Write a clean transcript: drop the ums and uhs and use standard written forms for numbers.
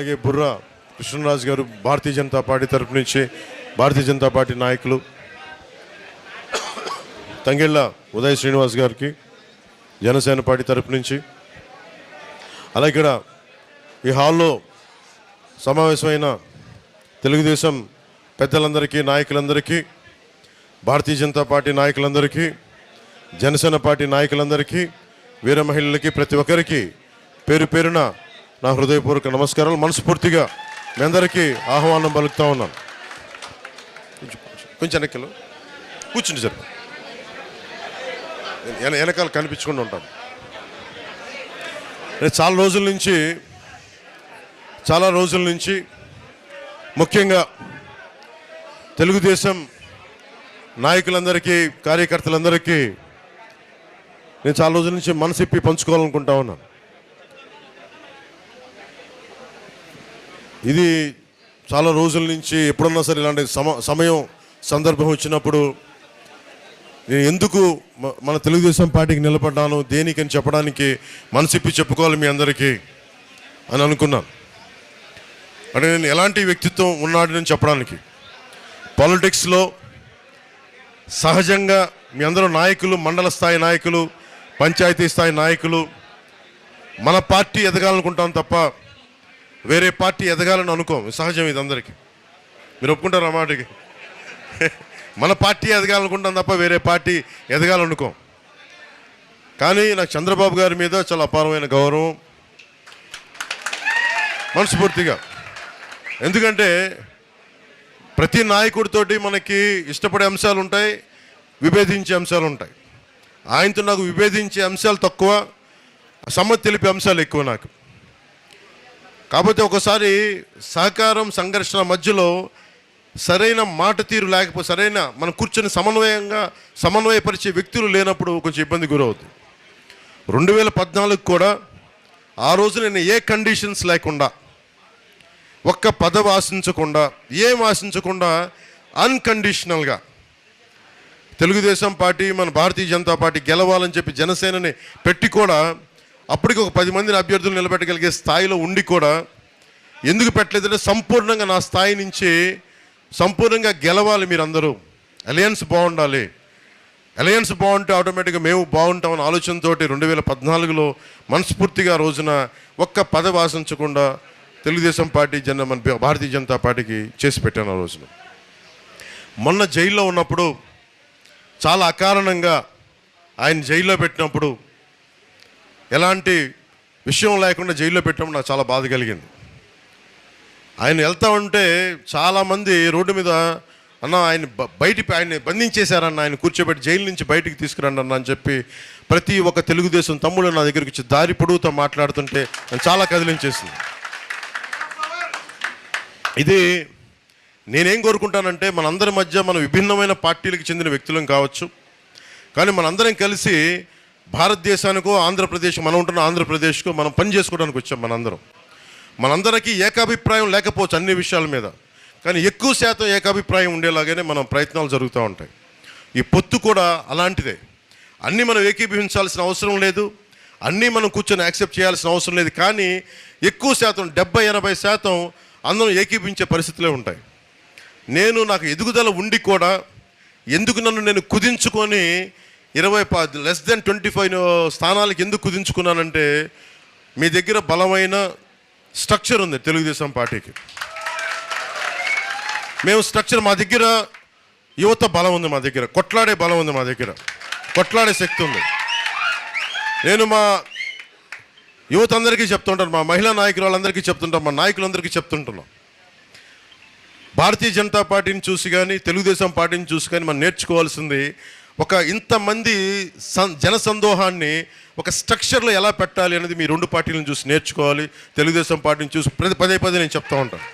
అలాగే బుర్రా కృష్ణరాజు గారు భారతీయ జనతా పార్టీ తరపు నుంచి, భారతీయ జనతా పార్టీ నాయకులు తంగెళ్ళ ఉదయ్ శ్రీనివాస్ గారికి జనసేన పార్టీ తరపు నుంచి, అలాగే ఇక్కడ ఈ హాల్లో సమావేశమైన తెలుగుదేశం పెద్దలందరికీ, నాయకులందరికీ, భారతీయ జనతా పార్టీ నాయకులందరికీ, జనసేన పార్టీ నాయకులందరికీ, వీర మహిళలకి, ప్రతి ఒక్కరికి పేరు పేరున నా హృదయపూర్వక నమస్కారాలు. మనస్ఫూర్తిగా మీ అందరికీ ఆహ్వానం పలుకుతా ఉన్నాను. కొంచెం వెనకలు కూర్చుండి సార్, వెనకాల కనిపించకుండా ఉంటాను. నేను చాలా రోజుల నుంచి ముఖ్యంగా తెలుగుదేశం నాయకులందరికీ, కార్యకర్తలందరికీ నేను చాలా రోజుల నుంచి మనసిప్పి పంచుకోవాలనుకుంటా ఉన్నాను. ఇది చాలా రోజుల నుంచి ఎప్పుడన్నా సరే ఇలాంటి సమయం సందర్భం వచ్చినప్పుడు నేను ఎందుకు మన తెలుగుదేశం పార్టీకి నిలబడ్డాను, దేనికని చెప్పడానికి మనసిప్పి చెప్పుకోవాలి మీ అందరికీ అని అనుకున్నాను. అంటే నేను ఎలాంటి వ్యక్తిత్వం ఉన్నాడని చెప్పడానికి. పాలిటిక్స్లో సహజంగా మీ అందరూ నాయకులు, మండల స్థాయి నాయకులు, పంచాయతీ స్థాయి నాయకులు, మన పార్టీ ఎదగాలనుకుంటాం తప్ప వేరే పార్టీ ఎదగాలని అనుకోం. సహజం ఇది అందరికీ. మీరు ఒప్పుకుంటారు ఆ మాటకి? మన పార్టీ ఎదగాలనుకుంటాం తప్ప వేరే పార్టీ ఎదగాలనుకోం. కానీ నాకు చంద్రబాబు గారి మీద చాలా అపారమైన గౌరవం మనస్ఫూర్తిగా. ఎందుకంటే ప్రతి నాయకుడితోటి మనకి ఇష్టపడే అంశాలు ఉంటాయి, విభేదించే అంశాలు ఉంటాయి. ఆయనతో నాకు విభేదించే అంశాలు తక్కువ, సమ్మతి తెలిపే అంశాలు ఎక్కువ నాకు. కాకపోతే ఒకసారి సహకారం, సంఘర్షణ మధ్యలో సరైన మాట తీరు లేకపోతే, సరైన మనం కూర్చొని సమన్వయపరిచే వ్యక్తులు లేనప్పుడు కొంచెం ఇబ్బంది గురవుతుంది. 2014 కూడా ఆ రోజు నేను ఏ కండిషన్స్ లేకుండా, ఒక్క పదవి ఆశించకుండా, ఏం ఆశించకుండా అన్కండిషనల్గా తెలుగుదేశం పార్టీ, మన భారతీయ జనతా పార్టీ గెలవాలని చెప్పి జనసేనని పెట్టి కూడా అప్పటికి ఒక 10 మందిని అభ్యర్థులు నిలబెట్టగలిగే స్థాయిలో ఉండి కూడా ఎందుకు పెట్టలేదంటే సంపూర్ణంగా నా స్థాయి నుంచి సంపూర్ణంగా గెలవాలి, మీరందరూ అలయన్స్ బాగుండాలి, అలయన్స్ బాగుంటే ఆటోమేటిక్గా మేము బాగుంటామని ఆలోచనతో 2014లో మనస్ఫూర్తిగా రోజున ఒక్క పదవి ఆశించకుండా తెలుగుదేశం పార్టీ మన భారతీయ జనతా పార్టీకి చేసి పెట్టాను. ఆ రోజున మొన్న జైల్లో ఉన్నప్పుడు చాలా అకారణంగా ఆయన జైల్లో పెట్టినప్పుడు, ఎలాంటి విషయం లేకుండా జైల్లో పెట్టినప్పుడు నాకు చాలా బాధ కలిగింది. ఆయన వెళ్తా ఉంటే చాలామంది రోడ్డు మీద అన్న ఆయన్ని బంధించేశారన్న, ఆయన కూర్చోబెట్టి జైలు నుంచి బయటికి తీసుకురండి అన్న అని చెప్పి ప్రతి ఒక్క తెలుగుదేశం తమ్ముడు నా దగ్గరికి వచ్చి దారి పొడుగుతో మాట్లాడుతుంటే నేను చాలా కదిలించేసింది. ఇది నేనేం కోరుకుంటానంటే, మనందరి మధ్య మనం విభిన్నమైన పార్టీలకు చెందిన వ్యక్తులం కావచ్చు, కానీ మనందరం కలిసి భారతదేశానికో, ఆంధ్రప్రదేశ్, మనం ఉంటున్న ఆంధ్రప్రదేశ్కో మనం పని చేసుకోవడానికి వచ్చాం. మనందరికీ ఏకాభిప్రాయం లేకపోవచ్చు అన్ని విషయాల మీద, కానీ ఎక్కువ శాతం ఏకాభిప్రాయం ఉండేలాగానే మనం ప్రయత్నాలు జరుగుతూ ఉంటాయి. ఈ పొత్తు కూడా అలాంటిదే. అన్నీ మనం ఏకీభవించాల్సిన అవసరం లేదు, అన్నీ మనం కూర్చొని యాక్సెప్ట్ చేయాల్సిన అవసరం లేదు, కానీ ఎక్కువ శాతం 70-80% అందరం ఏకీభవించే పరిస్థితులే ఉంటాయి. నాకు ఎదుగుదల ఉండి కూడా ఎందుకు నన్ను నేను కుదించుకొని 25 స్థానాలకు ఎందుకు కుదించుకున్నానంటే, మీ దగ్గర బలమైన స్ట్రక్చర్ ఉంది తెలుగుదేశం పార్టీకి. మా దగ్గర యువత బలం ఉంది, మా దగ్గర కొట్లాడే బలం ఉంది, మా దగ్గర కొట్లాడే శక్తి ఉంది. నేను మా యువత అందరికీ చెప్తుంటాను, మా మహిళా నాయకులు వాళ్ళందరికీ చెప్తుంటాం, మా నాయకులందరికీ చెప్తుంటున్నాం, భారతీయ జనతా పార్టీని చూసి కానీ, తెలుగుదేశం పార్టీని చూసి కానీ మనం నేర్చుకోవాల్సింది, ఇంతమంది జనసందోహాన్ని ఒక స్ట్రక్చర్లో ఎలా పెట్టాలి అనేది మీ రెండు పార్టీలను చూసి నేర్చుకోవాలి. తెలుగుదేశం పార్టీని చూసి పదే నేను చెప్తూ ఉంటాను.